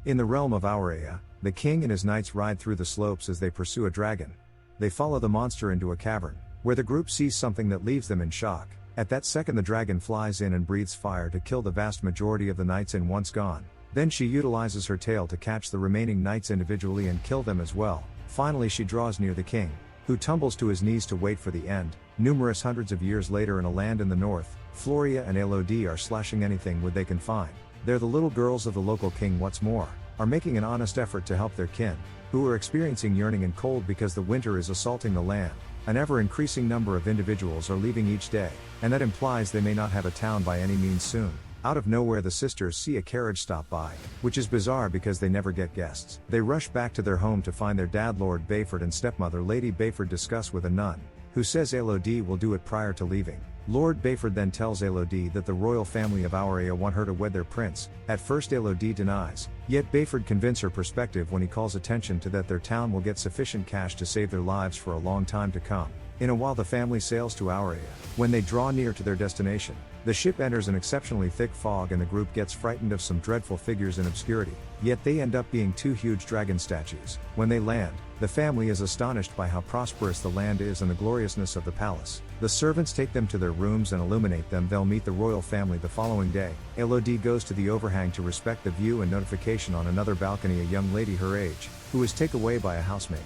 In the realm of Aurea, the king and his knights ride through the slopes as they pursue a dragon. They follow the monster into a cavern, where the group sees something that leaves them in shock. At that second the dragon flies in and breathes fire to kill the vast majority of the knights in once gone. Then she utilizes her tail to catch the remaining knights individually and kill them as well. Finally she draws near the king, who tumbles to his knees to wait for the end. Numerous hundreds of years later in a land in the north, Floria and Elodie are slashing anything wood they can find. They're the little girls of the local king. What's more, are making an honest effort to help their kin, who are experiencing yearning and cold because the winter is assaulting the land. An ever-increasing number of individuals are leaving each day, and that implies they may not have a town by any means soon. Out of nowhere the sisters see a carriage stop by, which is bizarre because they never get guests. They rush back to their home to find their dad Lord Bayford and stepmother Lady Bayford discuss with a nun, who says Elodie will do it prior to leaving. Lord Bayford then tells Elodie that the royal family of Aurea want her to wed their prince. At first Elodie denies, yet Bayford convinces her perspective when he calls attention to that their town will get sufficient cash to save their lives for a long time to come. In a while the family sails to Aurea. When they draw near to their destination, the ship enters an exceptionally thick fog and the group gets frightened of some dreadful figures in obscurity, yet they end up being two huge dragon statues. When they land, the family is astonished by how prosperous the land is and the gloriousness of the palace. The servants take them to their rooms and illuminate them. They'll meet the royal family the following day. Elodie goes to the overhang to respect the view and notification on another balcony a young lady her age, who is taken away by a housemaid.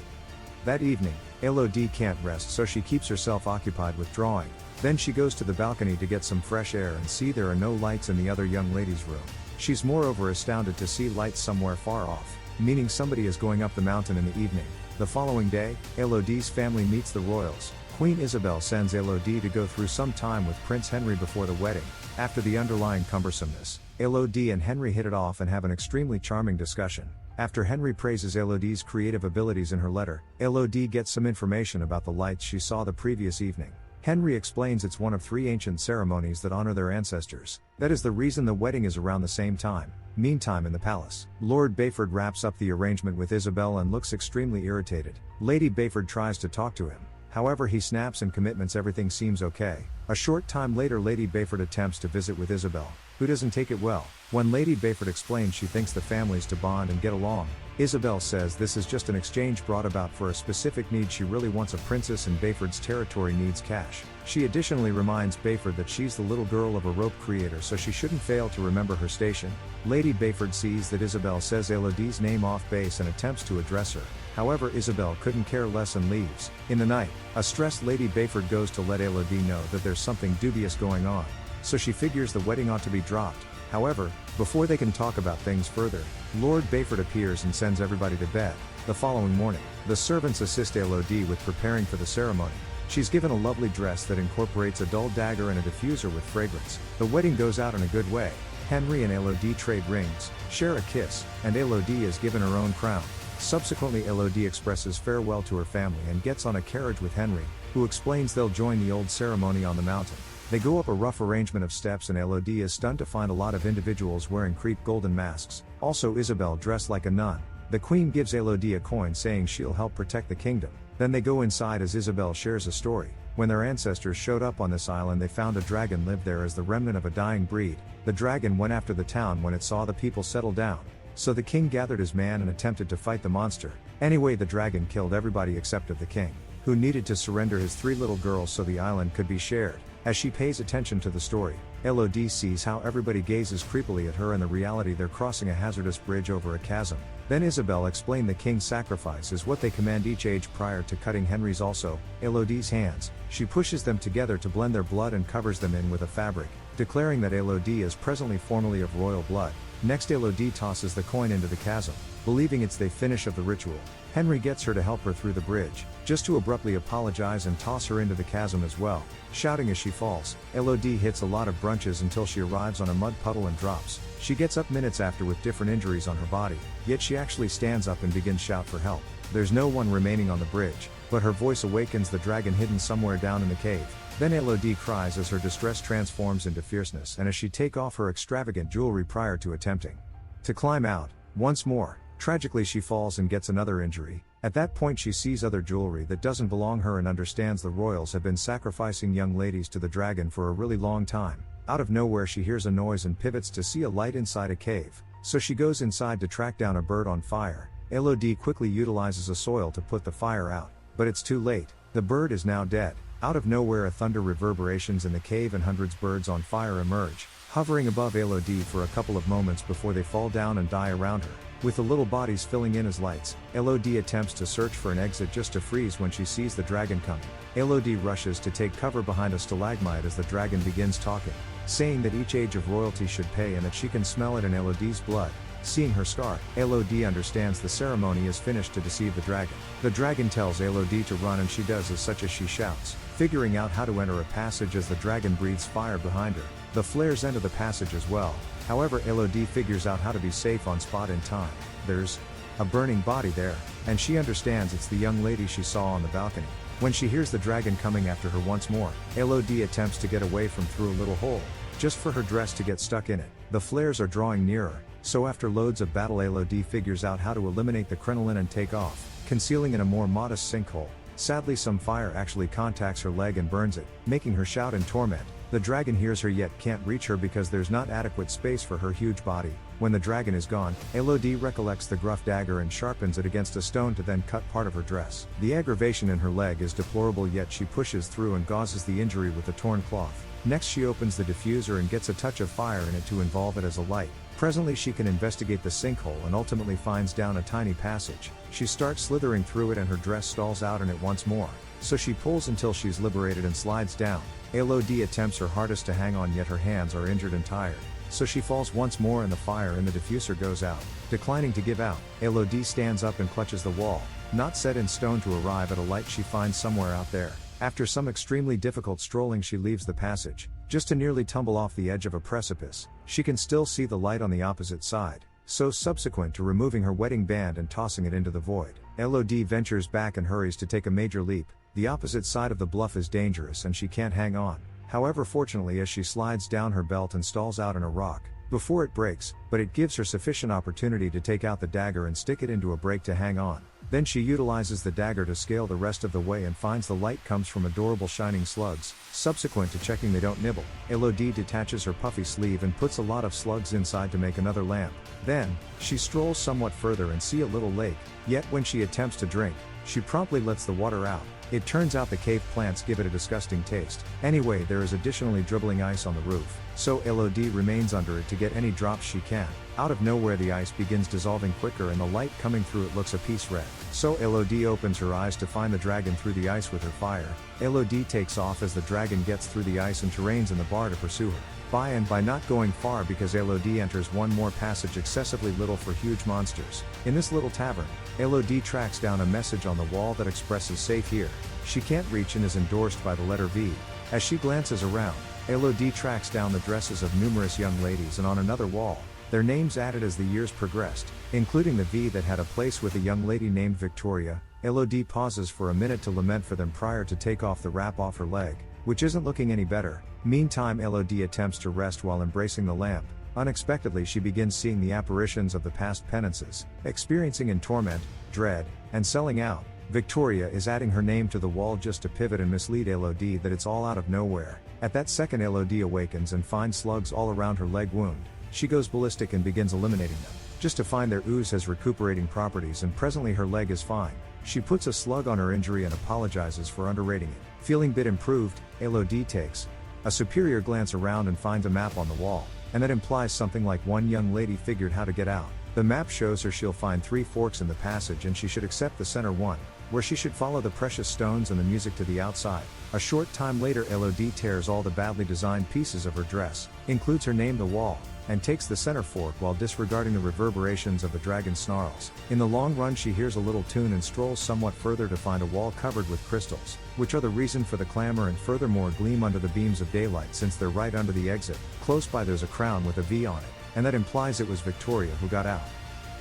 That evening, Elodie can't rest so she keeps herself occupied with drawing. Then she goes to the balcony to get some fresh air and see there are no lights in the other young lady's room. She's moreover astounded to see lights somewhere far off, meaning somebody is going up the mountain in the evening. The following day, Elodie's family meets the royals. Queen Isabel sends Elodie to go through some time with Prince Henry before the wedding. After the underlying cumbersomeness, Elodie and Henry hit it off and have an extremely charming discussion. After Henry praises Elodie's creative abilities in her letter, Elodie gets some information about the lights she saw the previous evening. Henry explains it's one of 3 ancient ceremonies that honor their ancestors. That is the reason the wedding is around the same time. Meantime in the palace, Lord Bayford wraps up the arrangement with Isabel and looks extremely irritated. Lady Bayford tries to talk to him. However he snaps and commitments everything seems okay. A short time later Lady Bayford attempts to visit with Isabel, who doesn't take it well. When Lady Bayford explains she thinks the families to bond and get along, Isabel says this is just an exchange brought about for a specific need. She really wants a princess and Bayford's territory needs cash. She additionally reminds Bayford that she's the little girl of a rope creator so she shouldn't fail to remember her station. Lady Bayford sees that Isabel says Elodie's name off base and attempts to address her. However Isabel couldn't care less and leaves. In the night, a stressed Lady Bayford goes to let Elodie know that there's something dubious going on, so she figures the wedding ought to be dropped. However, before they can talk about things further, Lord Bayford appears and sends everybody to bed. The following morning, the servants assist Elodie with preparing for the ceremony. She's given a lovely dress that incorporates a dull dagger and a diffuser with fragrance. The wedding goes out in a good way. Henry and Elodie trade rings, share a kiss, and Elodie is given her own crown. Subsequently Elodie expresses farewell to her family and gets on a carriage with Henry, who explains they'll join the old ceremony on the mountain. They go up a rough arrangement of steps and Elodie is stunned to find a lot of individuals wearing creep golden masks. Also Isabel dressed like a nun. The queen gives Elodie a coin saying she'll help protect the kingdom. Then they go inside as Isabel shares a story. When their ancestors showed up on this island they found a dragon lived there as the remnant of a dying breed. The dragon went after the town when it saw the people settle down. So the king gathered his man and attempted to fight the monster. Anyway the dragon killed everybody except of the king, who needed to surrender his 3 little girls so the island could be shared. As she pays attention to the story, Elodie sees how everybody gazes creepily at her and the reality they're crossing a hazardous bridge over a chasm. Then Isabel explained the king's sacrifice is what they command each age prior to cutting Henry's. Also, Elodie's hands, she pushes them together to blend their blood and covers them in with a fabric, declaring that Elodie is presently formerly of royal blood. Next Elodie tosses the coin into the chasm, believing it's the finish of the ritual. Henry gets her to help her through the bridge, just to abruptly apologize and toss her into the chasm as well, shouting as she falls. Elodie hits a lot of brunches until she arrives on a mud puddle and drops. She gets up minutes after with different injuries on her body, yet she actually stands up and begins shout for help. There's no one remaining on the bridge, but her voice awakens the dragon hidden somewhere down in the cave. Then Elodie cries as her distress transforms into fierceness and as she take off her extravagant jewelry prior to attempting to climb out. Once more, tragically she falls and gets another injury. At that point she sees other jewelry that doesn't belong her and understands the royals have been sacrificing young ladies to the dragon for a really long time. Out of nowhere she hears a noise and pivots to see a light inside a cave. so she goes inside to track down a bird on fire. Elodie quickly utilizes a soil to put the fire out, but it's too late. The bird is now dead. Out of nowhere, a thunder reverberations in the cave and hundreds of birds on fire emerge, hovering above Elodie for a couple of moments before they fall down and die around her. With the little bodies filling in as lights, Elodie attempts to search for an exit just to freeze when she sees the dragon coming. Elodie rushes to take cover behind a stalagmite as the dragon begins talking, saying that each age of royalty should pay and that she can smell it in Elodie's blood. Seeing her scar, Elodie understands the ceremony is finished to deceive the dragon. The dragon tells Elodie to run and she does as such as she shouts, figuring out how to enter a passage as the dragon breathes fire behind her. The flares enter the passage as well. However, Elodie figures out how to be safe on spot in time. There's a burning body there, and she understands it's the young lady she saw on the balcony. When she hears the dragon coming after her once more, Elodie attempts to get away from through a little hole, just for her dress to get stuck in it. The flares are drawing nearer, so after loads of battle, Elodie figures out how to eliminate the crinoline and take off, concealing in a more modest sinkhole. Sadly, some fire actually contacts her leg and burns it, making her shout in torment. The dragon hears her yet can't reach her because there's not adequate space for her huge body. When the dragon is gone, Elodie recollects the gruff dagger and sharpens it against a stone to then cut part of her dress. The aggravation in her leg is deplorable, yet she pushes through and gauzes the injury with the torn cloth. Next, she opens the diffuser and gets a touch of fire in it to involve it as a light. Presently, she can investigate the sinkhole and ultimately finds down a tiny passage. She starts slithering through it and her dress stalls out in it once more, so she pulls until she's liberated and slides down. Elodie attempts her hardest to hang on, yet her hands are injured and tired, so she falls once more and the fire in the diffuser goes out. Declining to give out, Elodie stands up and clutches the wall, not set in stone, to arrive at a light she finds somewhere out there. After some extremely difficult strolling, she leaves the passage, just to nearly tumble off the edge of a precipice. She can still see the light on the opposite side, so subsequent to removing her wedding band and tossing it into the void, Elodie ventures back and hurries to take a major leap. The opposite side of the bluff is dangerous and she can't hang on. However, fortunately, as she slides down her belt and stalls out in a rock, before it breaks, but it gives her sufficient opportunity to take out the dagger and stick it into a break to hang on. Then she utilizes the dagger to scale the rest of the way and finds the light comes from adorable shining slugs. Subsequent to checking they don't nibble, Elodie detaches her puffy sleeve and puts a lot of slugs inside to make another lamp. Then, she strolls somewhat further and see a little lake, yet when she attempts to drink, she promptly lets the water out. It turns out the cave plants give it a disgusting taste. Anyway, there is additionally dribbling ice on the roof, so Elodie remains under it to get any drops she can. Out of nowhere, the ice begins dissolving quicker and the light coming through it looks a piece red. So Elodie opens her eyes to find the dragon through the ice with her fire. Elodie takes off as the dragon gets through the ice and terrains in the bar to pursue her. By not going far because Elodie enters one more passage excessively little for huge monsters. In this little tavern, Elodie tracks down a message on the wall that expresses "safe here." She can't reach and is endorsed by the letter V. As she glances around, Elodie tracks down the dresses of numerous young ladies, and on another wall, their names added as the years progressed, including the V that had a place with a young lady named Victoria. Elodie pauses for a minute to lament for them prior to take off the wrap off her leg, which isn't looking any better. Meantime, Elodie attempts to rest while embracing the lamp. Unexpectedly, she begins seeing the apparitions of the past penances, experiencing in torment, dread, and selling out. Victoria is adding her name to the wall just to pivot and mislead Elodie that it's all out of nowhere. At that second, Elodie awakens and finds slugs all around her leg wound. She goes ballistic and begins eliminating them, just to find their ooze has recuperating properties and presently her leg is fine. She puts a slug on her injury and apologizes for underrating it. Feeling bit improved, Elodie takes a superior glance around and finds a map on the wall, and that implies something like one young lady figured how to get out. The map shows her she'll find 3 forks in the passage and she should accept the center one, where she should follow the precious stones and the music to the outside. A short time later, Elodie tears all the badly designed pieces of her dress, includes her name the wall, and takes the center fork while disregarding the reverberations of the dragon's snarls. In the long run, she hears a little tune and strolls somewhat further to find a wall covered with crystals, which are the reason for the clamor and furthermore gleam under the beams of daylight since they're right under the exit. Close by there's a crown with a V on it, and that implies it was Victoria who got out.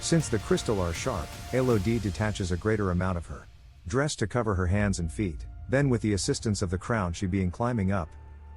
Since the crystal are sharp, Elodie detaches a greater amount of her dress to cover her hands and feet. Then with the assistance of the crown she being climbing up,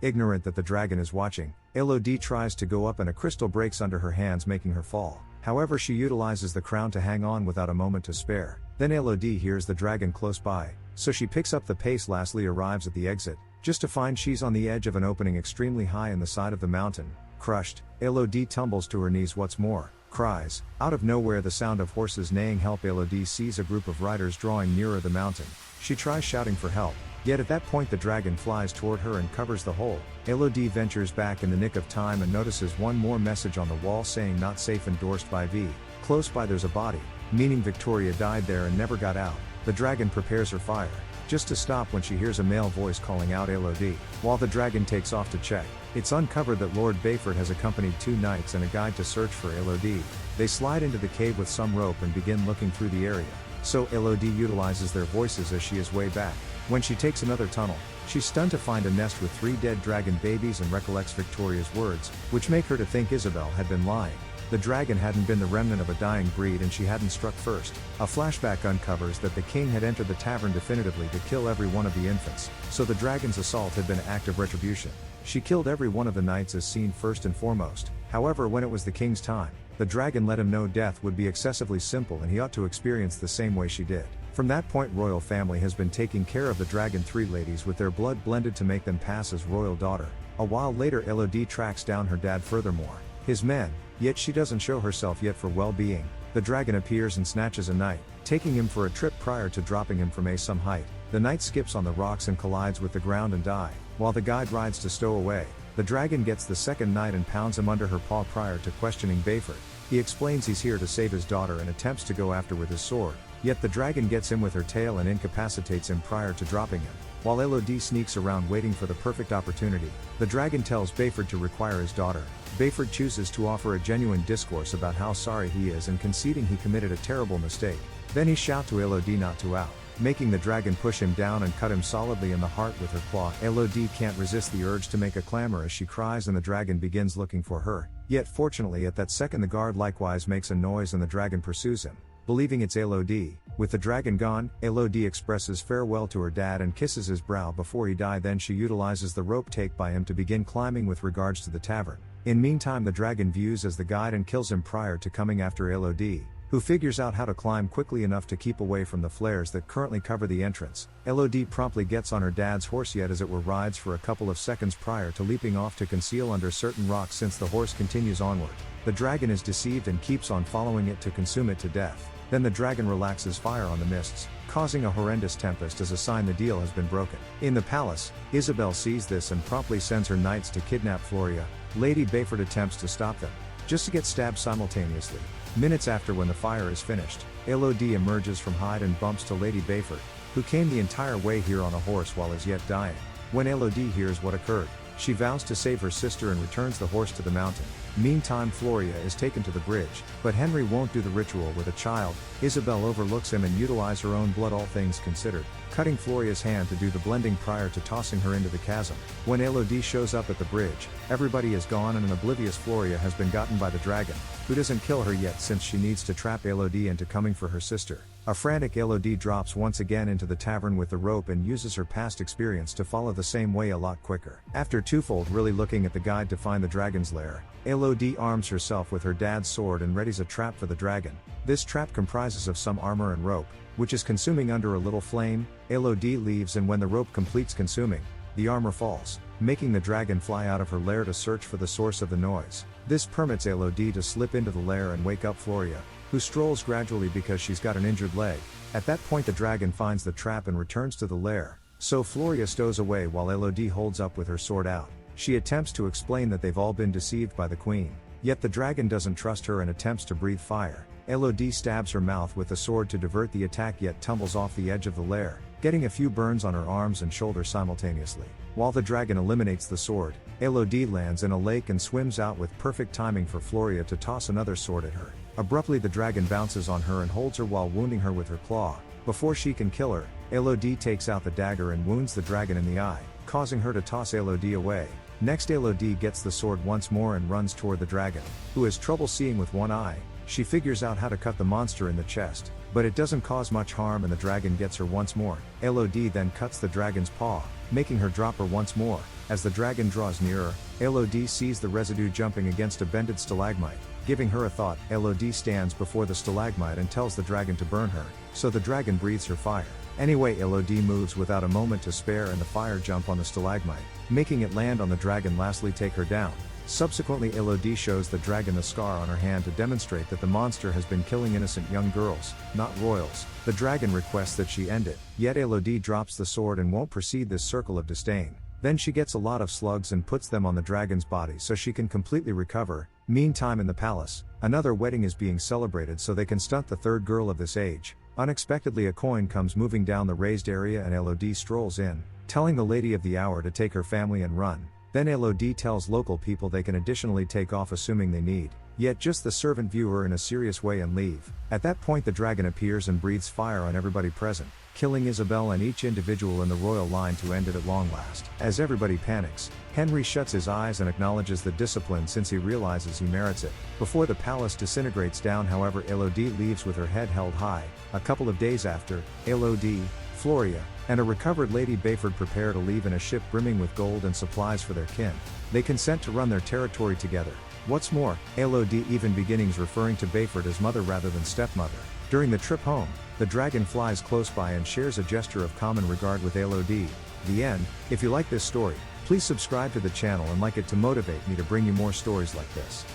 ignorant that the dragon is watching, Elodie tries to go up and a crystal breaks under her hands making her fall. However, she utilizes the crown to hang on without a moment to spare. Then Elodie hears the dragon close by, so she picks up the pace. Lastly arrives at the exit, just to find she's on the edge of an opening extremely high in the side of the mountain. Crushed, Elodie tumbles to her knees. What's more, cries. Out of nowhere the sound of horses neighing help. Elodie sees a group of riders drawing nearer the mountain. She tries shouting for help, yet at that point the dragon flies toward her and covers the hole. Elodie ventures back in the nick of time and notices one more message on the wall saying not safe, endorsed by V. Close by there's a body, meaning Victoria died there and never got out. The dragon prepares her fire, just to stop when she hears a male voice calling out Elodie. While the dragon takes off to check, it's uncovered that Lord Bayford has accompanied 2 knights and a guide to search for Elodie. They slide into the cave with some rope and begin looking through the area. So Elodie utilizes their voices as she is way back. When she takes another tunnel, she's stunned to find a nest with 3 dead dragon babies and recollects Victoria's words, which make her to think Isabel had been lying. The dragon hadn't been the remnant of a dying breed and she hadn't struck first. A flashback uncovers that the king had entered the tavern definitively to kill every one of the infants, so the dragon's assault had been an act of retribution. She killed every one of the knights as seen first and foremost. However, when it was the king's time, the dragon let him know death would be excessively simple and he ought to experience the same way she did. From that point, royal family has been taking care of the dragon 3 ladies with their blood blended to make them pass as royal daughter. A while later Elodie tracks down her dad, furthermore his men, yet she doesn't show herself yet for well-being. The dragon appears and snatches a knight, taking him for a trip prior to dropping him from some height. The knight skips on the rocks and collides with the ground and die. While the guide rides to stow away, the dragon gets the 2nd knight and pounds him under her paw prior to questioning Bayford. He explains he's here to save his daughter and attempts to go after with his sword, yet the dragon gets him with her tail and incapacitates him prior to dropping him. While Elodie sneaks around waiting for the perfect opportunity, the dragon tells Bayford to require his daughter. Bayford chooses to offer a genuine discourse about how sorry he is and conceding he committed a terrible mistake. Then he shouts to Elodie not to out, making the dragon push him down and cut him solidly in the heart with her claw. Elodie can't resist the urge to make a clamor as she cries and the dragon begins looking for her. Yet fortunately at that second the guard likewise makes a noise and the dragon pursues him. Believing it's Elodie, with the dragon gone, Elodie expresses farewell to her dad and kisses his brow before he dies. Then she utilizes the rope take by him to begin climbing with regards to the tavern. In meantime the dragon views as the guide and kills him prior to coming after Elodie, who figures out how to climb quickly enough to keep away from the flares that currently cover the entrance. Elodie promptly gets on her dad's horse, yet as it were rides for a couple of seconds prior to leaping off to conceal under certain rocks since the horse continues onward. The dragon is deceived and keeps on following it to consume it to death. Then the dragon relaxes fire on the mists, causing a horrendous tempest as a sign the deal has been broken. In the palace, Isabel sees this and promptly sends her knights to kidnap Floria. Lady Bayford attempts to stop them, just to get stabbed simultaneously. Minutes after, when the fire is finished, Elodie emerges from hide and bumps to Lady Bayford, who came the entire way here on a horse while as yet dying. When Elodie hears what occurred, she vows to save her sister and returns the horse to the mountain. Meantime Floria is taken to the bridge, but Henry won't do the ritual with a child. Isabel overlooks him and utilizes her own blood, all things considered, cutting Floria's hand to do the blending prior to tossing her into the chasm. When Elodie shows up at the bridge, everybody is gone and an oblivious Floria has been gotten by the dragon, who doesn't kill her yet since she needs to trap Elodie into coming for her sister. A frantic Elodie drops once again into the tavern with the rope and uses her past experience to follow the same way a lot quicker. After twofold really looking at the guide to find the dragon's lair, Elodie arms herself with her dad's sword and readies a trap for the dragon. This trap comprises of some armor and rope, which is consuming under a little flame. Elodie leaves, and when the rope completes consuming, the armor falls, making the dragon fly out of her lair to search for the source of the noise. This permits Elodie to slip into the lair and wake up Floria, who strolls gradually because she's got an injured leg. At that point the dragon finds the trap and returns to the lair, so Floria stows away while Elodie holds up with her sword out. She attempts to explain that they've all been deceived by the queen, yet the dragon doesn't trust her and attempts to breathe fire. Elodie stabs her mouth with the sword to divert the attack, yet tumbles off the edge of the lair, getting a few burns on her arms and shoulders simultaneously. While the dragon eliminates the sword, Elodie lands in a lake and swims out with perfect timing for Floria to toss another sword at her. Abruptly the dragon bounces on her and holds her while wounding her with her claw. Before she can kill her, Elodie takes out the dagger and wounds the dragon in the eye, causing her to toss Elodie away. Next Elodie gets the sword once more and runs toward the dragon, who has trouble seeing with one eye. She figures out how to cut the monster in the chest, but it doesn't cause much harm and the dragon gets her once more. Elodie then cuts the dragon's paw, making her drop her once more. As the dragon draws nearer, Elodie sees the residue jumping against a bended stalagmite. Giving her a thought, Elodie stands before the stalagmite and tells the dragon to burn her, so the dragon breathes her fire. Anyway, Elodie moves without a moment to spare and the fire jump on the stalagmite, making it land on the dragon, lastly take her down. Subsequently, Elodie shows the dragon the scar on her hand to demonstrate that the monster has been killing innocent young girls, not royals. The dragon requests that she end it, yet Elodie drops the sword and won't proceed this circle of disdain. Then she gets a lot of slugs and puts them on the dragon's body so she can completely recover. Meantime, in the palace, another wedding is being celebrated so they can stunt the third girl of this age. Unexpectedly, a coin comes moving down the raised area and Elodie strolls in, telling the lady of the hour to take her family and run. Then Elodie tells local people they can additionally take off assuming they need, yet just the servant view her in a serious way and leave. At that point the dragon appears and breathes fire on everybody present, killing Isabel and each individual in the royal line to end it at long last. As everybody panics, Henry shuts his eyes and acknowledges the discipline since he realizes he merits it. Before the palace disintegrates down, however, Elodie leaves with her head held high. A couple of days after, Elodie, Floria, and a recovered Lady Bayford prepare to leave in a ship brimming with gold and supplies for their kin. They consent to run their territory together. What's more, Elodie even beginnings referring to Bayford as mother rather than stepmother. During the trip home, the dragon flies close by and shares a gesture of common regard with Elodie. The end. If you like this story, please subscribe to the channel and like it to motivate me to bring you more stories like this.